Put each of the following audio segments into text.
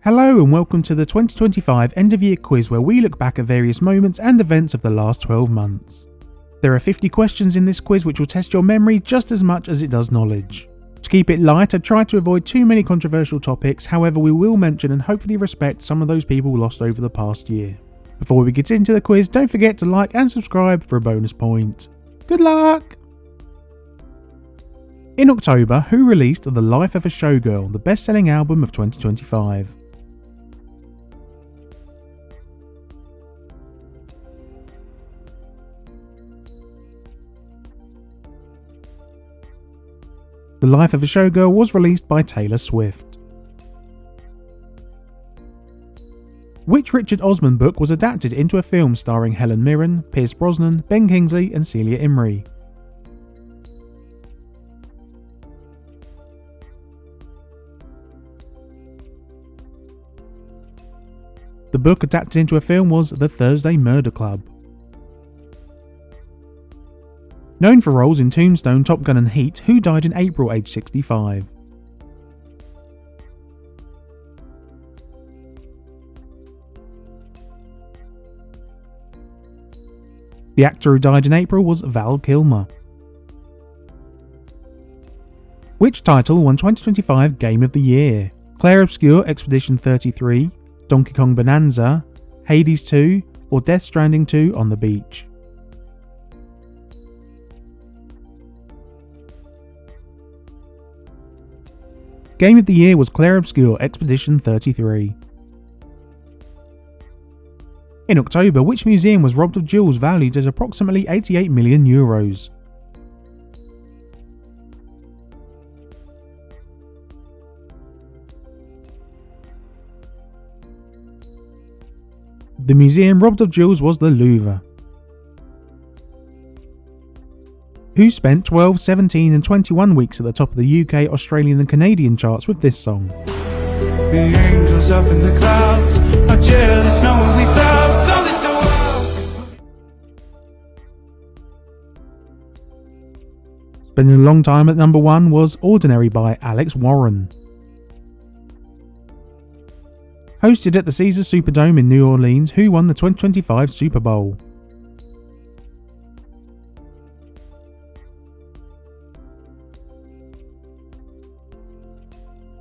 Hello and welcome to the 2025 end of year quiz where we look back at various moments and events of the last 12 months. There are 50 questions in this quiz which will test your memory just as much as it does knowledge. To keep it light, I tried to avoid too many controversial topics, however we will mention and hopefully respect some of those people lost over the past year. Before we get into the quiz, don't forget to like and subscribe for a bonus point. Good luck! In October, who released The Life of a Showgirl, the best-selling album of 2025? The Life of a Showgirl was released by Taylor Swift. Which Richard Osman book was adapted into a film starring Helen Mirren, Pierce Brosnan, Ben Kingsley and Celia Imrie? The book adapted into a film was The Thursday Murder Club. Known for roles in Tombstone, Top Gun and Heat, who died in April aged 65? The actor who died in April was Val Kilmer. Which title won 2025 Game of the Year? Clair Obscur Expedition 33, Donkey Kong Bonanza, Hades 2, or Death Stranding 2 on the Beach? Game of the Year was Clair Obscur Expedition 33. In October, which museum was robbed of jewels valued at approximately €88 million? The museum robbed of jewels was the Louvre. Who spent 12, 17 and 21 weeks at the top of the UK, Australian and Canadian charts with this song? The angels up in the clouds are jealous knowing we found something so wild. Spending a long time at number 1 was Ordinary by Alex Warren. Hosted at the Caesars Superdome in New Orleans, who won the 2025 Super Bowl?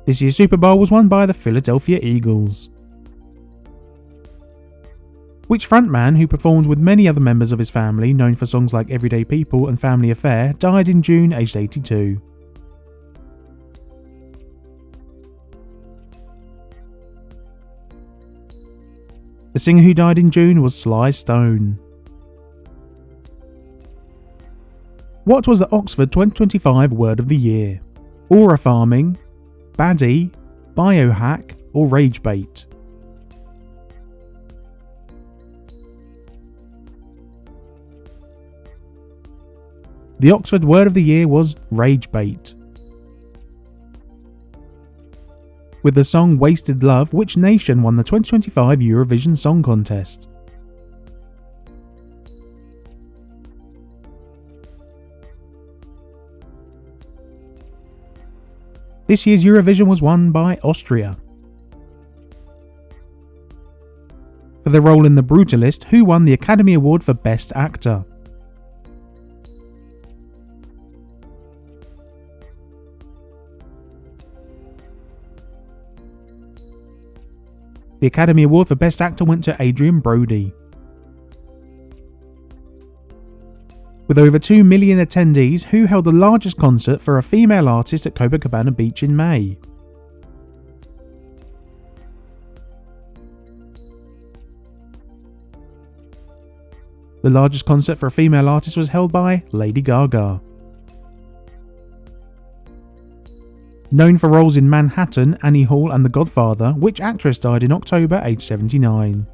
This year's Super Bowl was won by the Philadelphia Eagles. Which frontman, who performs with many other members of his family, known for songs like Everyday People and Family Affair, died in June aged 82? The singer who died in June was Sly Stone. What was the Oxford 2025 Word of the Year? Aura farming, baddie, biohack or rage bait? The Oxford Word of the Year was rage bait. With the song Wasted Love, which nation won the 2025 Eurovision Song Contest? This year's Eurovision was won by Austria. For their role in The Brutalist, who won the Academy Award for Best Actor? The Academy Award for Best Actor went to Adrien Brody. With over 2 million attendees, who held the largest concert for a female artist at Copacabana Beach in May? The largest concert for a female artist was held by Lady Gaga. Known for roles in Manhattan, Annie Hall and The Godfather, which actress died in October aged 79?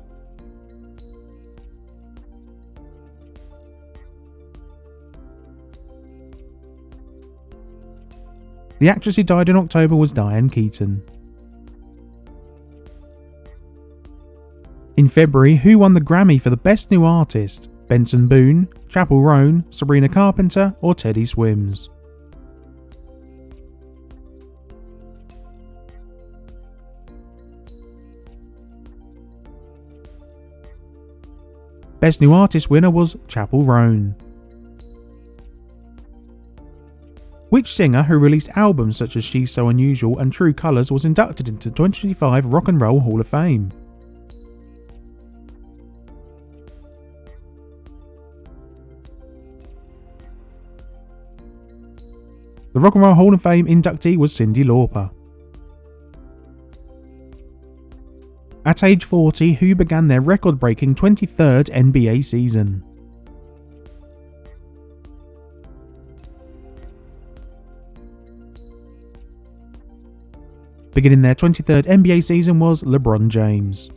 The actress who died in October was Diane Keaton. In February, who won the Grammy for the Best New Artist? Benson Boone, Chappell Roan, Sabrina Carpenter or Teddy Swims? Best New Artist winner was Chappell Roan. Which singer who released albums such as She's So Unusual and True Colours was inducted into the 2025 Rock and Roll Hall of Fame? The Rock and Roll Hall of Fame inductee was Cyndi Lauper. At age 40, who began their record-breaking 23rd NBA season? Beginning their 23rd NBA season was LeBron James.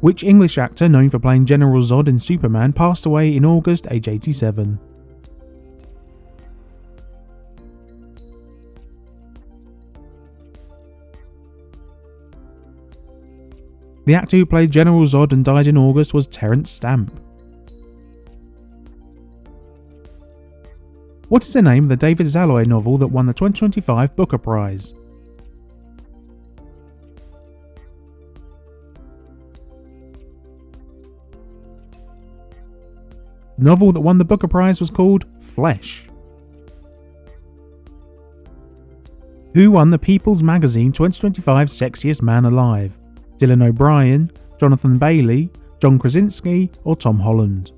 Which English actor known for playing General Zod in Superman passed away in August, age 87? The actor who played General Zod and died in August was Terence Stamp. What is the name of the David Zaloi novel that won the 2025 Booker Prize? The novel that won the Booker Prize was called Flesh. Who won the People's Magazine 2025 Sexiest Man Alive? Dylan O'Brien, Jonathan Bailey, John Krasinski, or Tom Holland?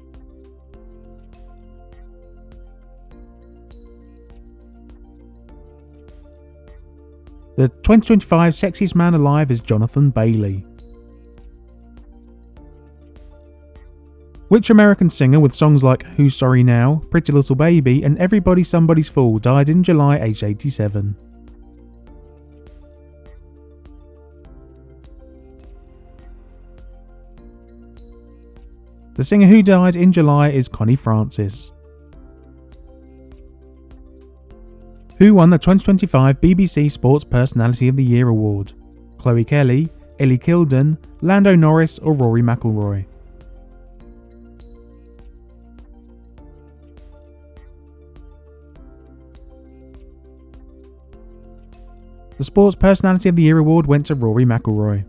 The 2025 Sexiest Man Alive is Jonathan Bailey. Which American singer with songs like Who's Sorry Now, Pretty Little Baby, and Everybody Somebody's Fool died in July, aged 87? The singer who died in July is Connie Francis. Who won the 2025 BBC Sports Personality of the Year award? Chloe Kelly, Ellie Kilden, Lando Norris, or Rory McIlroy? The Sports Personality of the Year award went to Rory McIlroy.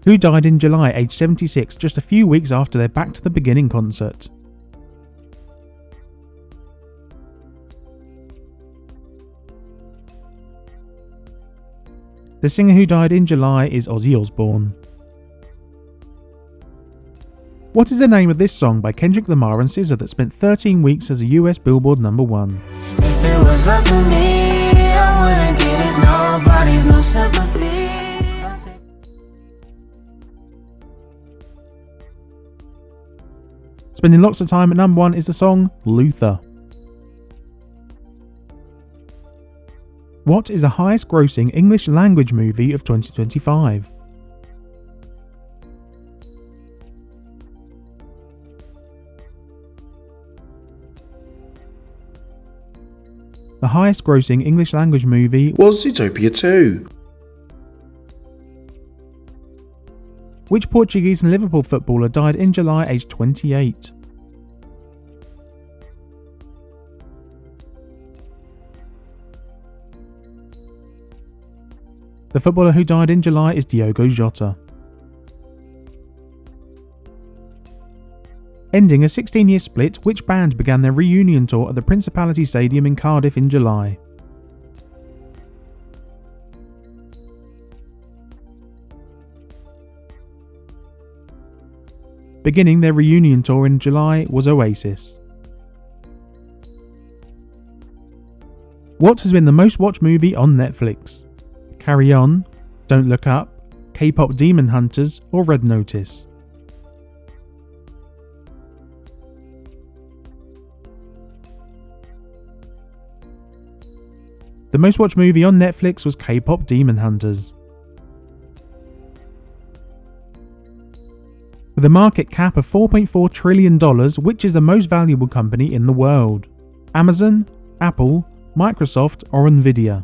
Who died in July, aged 76, just a few weeks after their Back to the Beginning concert? The singer who died in July is Ozzy Osbourne. What is the name of this song by Kendrick Lamar and SZA that spent 13 weeks as a US Billboard #1? If it was up to me, I wouldn't give it nobody's no sympathy. Spending lots of time at #1 is the song Luther. What is the highest grossing English language movie of 2025? The highest grossing English language movie was Zootopia 2. Which Portuguese and Liverpool footballer died in July, aged 28? The footballer who died in July is Diogo Jota. Ending a 16-year split, which band began their reunion tour at the Principality Stadium in Cardiff in July? Beginning their reunion tour in July was Oasis. What has been the most watched movie on Netflix? Carry On, Don't Look Up, K-pop Demon Hunters, or Red Notice? The most watched movie on Netflix was K-pop Demon Hunters. With a market cap of $4.4 trillion, which is the most valuable company in the world? Amazon, Apple, Microsoft, or Nvidia?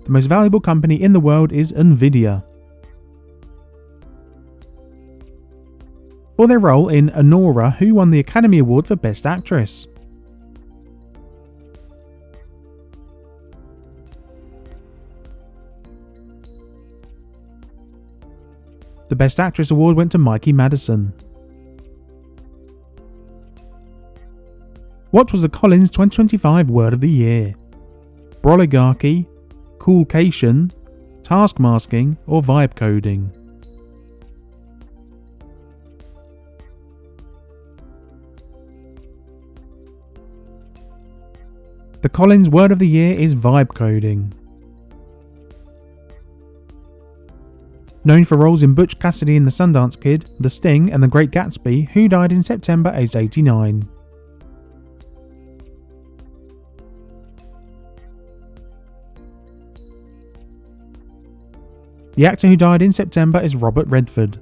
The most valuable company in the world is Nvidia. for their role in Anora, who won the Academy Award for Best Actress. The Best Actress award went to Mikey Madison. What was the Collins 2025 Word of the Year? Broligarchy, Coolcation, Taskmasking, or Vibe Coding? The Collins Word of the Year is Vibe Coding. Known for roles in Butch Cassidy and the Sundance Kid, The Sting, and The Great Gatsby, who died in September aged 89. The actor who died in September is Robert Redford.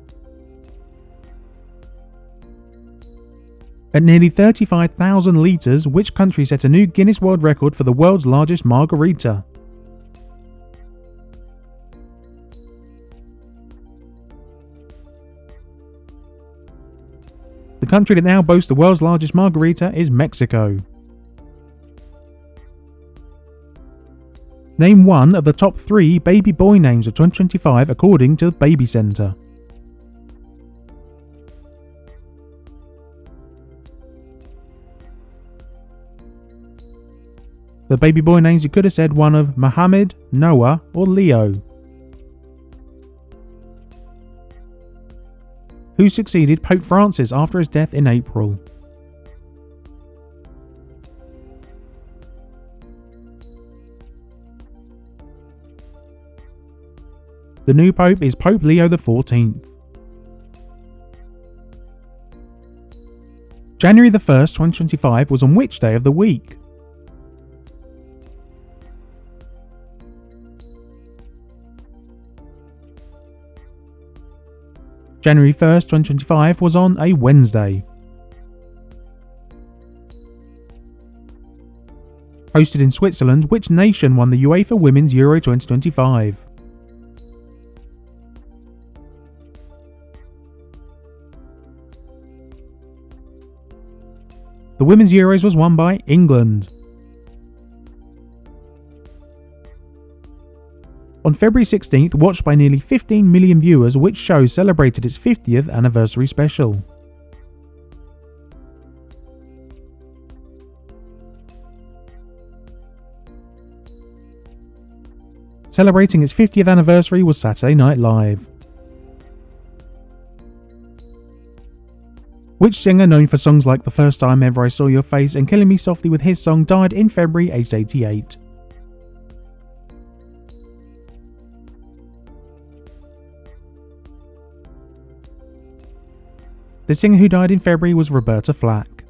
At nearly 35,000 litres, which country set a new Guinness World Record for the world's largest margarita? The country that now boasts the world's largest margarita is Mexico. Name one of the top 3 baby boy names of 2025 according to Baby Center. The baby boy names you could have said one of Mohammed, Noah, or Leo. Who succeeded Pope Francis after his death in April? The new Pope is Pope Leo XIV. January the 1st, 2025 was on which day of the week? January 1st, 2025 was on a Wednesday. Hosted in Switzerland, which nation won the UEFA Women's Euro 2025? The Women's Euros was won by England. On February 16th, watched by nearly 15 million viewers, which show celebrated its 50th anniversary special? Celebrating its 50th anniversary was Saturday Night Live. Which singer known for songs like The First Time Ever I Saw Your Face and Killing Me Softly with his song died in February aged 88? The singer who died in February was Roberta Flack.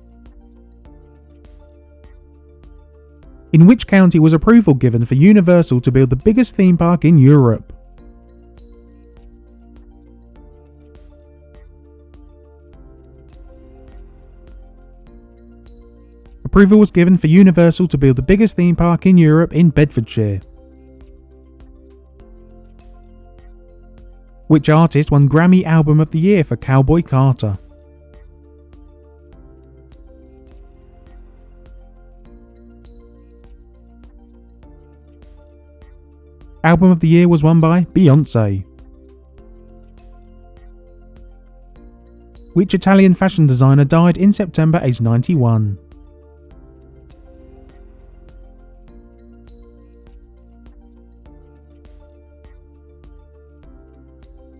In which county was approval given for Universal to build the biggest theme park in Europe? Approval was given for Universal to build the biggest theme park in Europe in Bedfordshire. Which artist won Grammy Album of the Year for Cowboy Carter? Album of the Year was won by Beyoncé. Which Italian fashion designer died in September aged 91?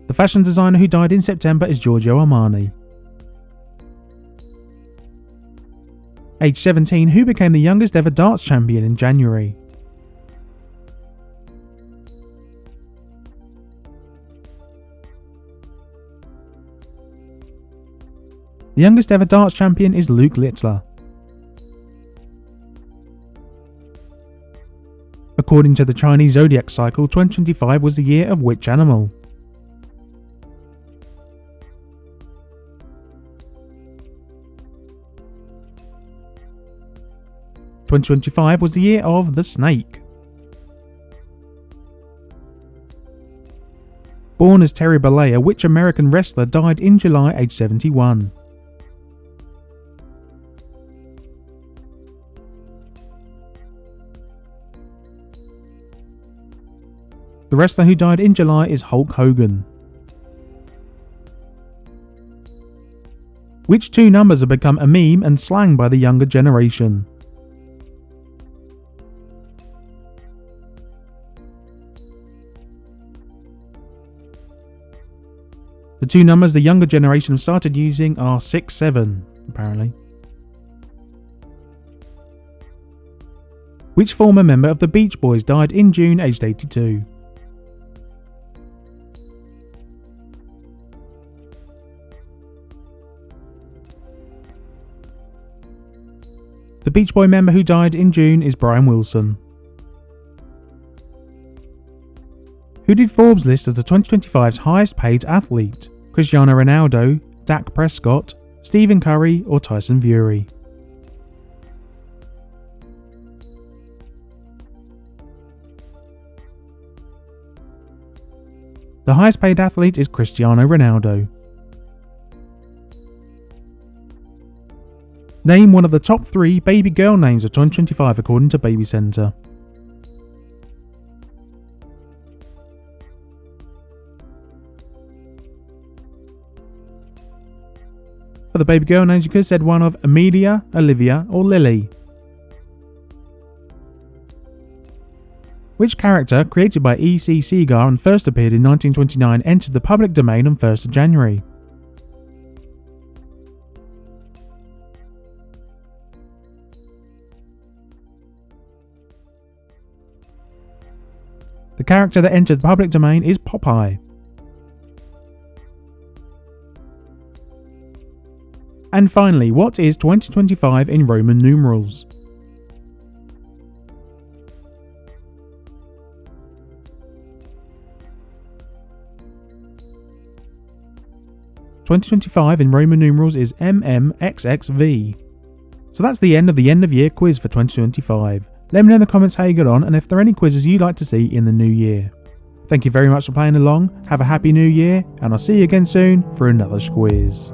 The fashion designer who died in September is Giorgio Armani. Age 17, who became the youngest ever darts champion in January? The youngest ever darts champion is Luke Littler. According to the Chinese zodiac cycle, 2025 was the year of which animal? (2025) was the year of the snake. Born as Terry Bollea, which American wrestler died in July aged 71? The wrestler who died in July is Hulk Hogan. Which two numbers have become a meme and slang by the younger generation? The two numbers the younger generation have started using are 6-7, apparently. Which former member of the Beach Boys died in June aged 82? The Beach Boy member who died in June is Brian Wilson. Who did Forbes list as the 2025's highest paid athlete? Cristiano Ronaldo, Dak Prescott, Stephen Curry or Tyson Fury? The highest paid athlete is Cristiano Ronaldo. Name one of the top 3 baby girl names of 2025 according to Baby Center. For the baby girl names, you could have said one of Amelia, Olivia, or Lily. Which character, created by E.C. Segar and first appeared in 1929, entered the public domain on 1st of January? The character that entered the public domain is Popeye. And finally, what is 2025 in Roman numerals? (2025) in Roman numerals is MMXXV. So that's the end of year quiz for 2025. Let me know in the comments how you got on and if there are any quizzes you'd like to see in the new year. Thank you very much for playing along, have a happy new year, and I'll see you again soon for another quiz.